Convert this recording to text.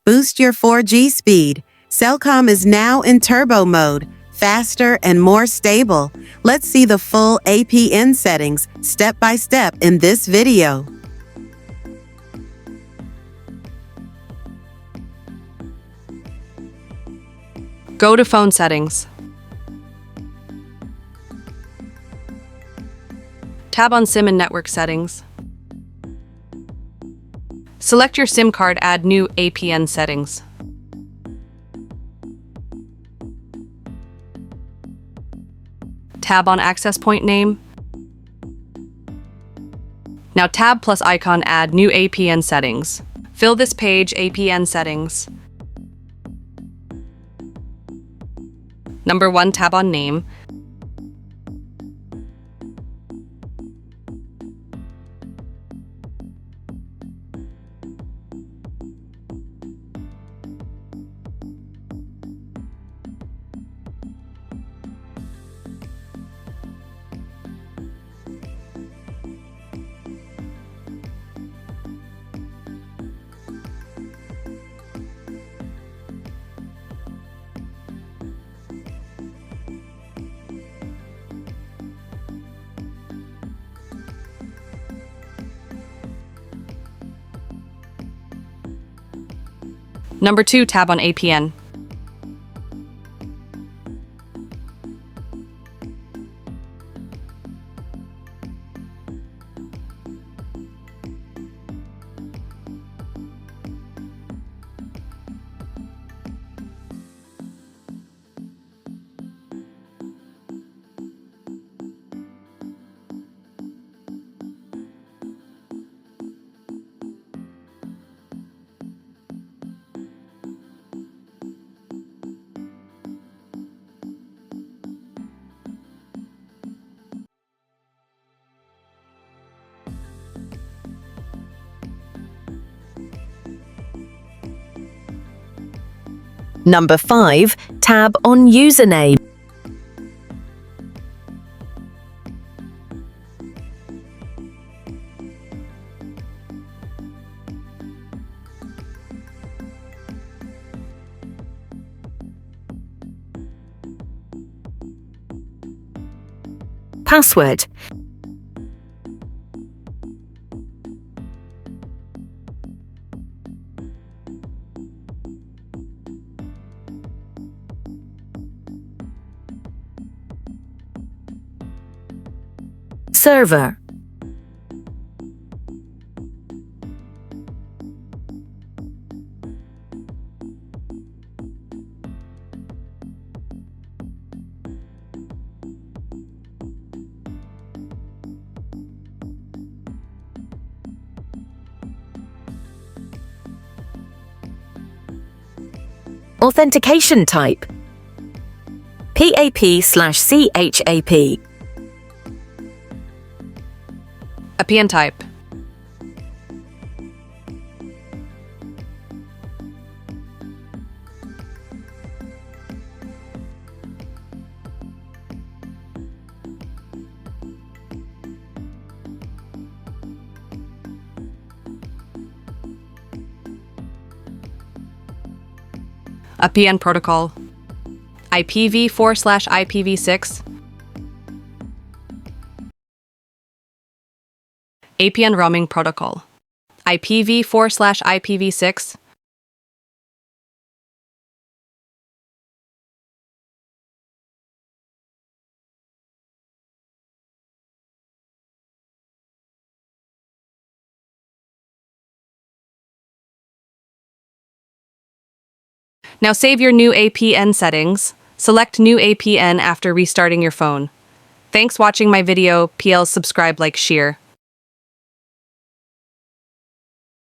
Boost your 4G speed. Celcom is now in turbo mode, faster and more stable. Let's see the full APN settings step by step in this video. Go to Phone Settings. Tab on SIM and Network Settings. Select your SIM card, add new APN settings. Tab on access point name. Now tab plus icon, add new APN settings. Fill this page APN settings. Number 1, tab on name. Number 2, tab on APN. Number 5, tab on username. Password. Server. Authentication type. PAP/CHAP. APN type. APN protocol. IPv4/IPv6. APN roaming protocol. IPv4/IPv6. Now save your new APN settings. Select new APN after restarting your phone. Thanks watching my video. PL subscribe, like, share.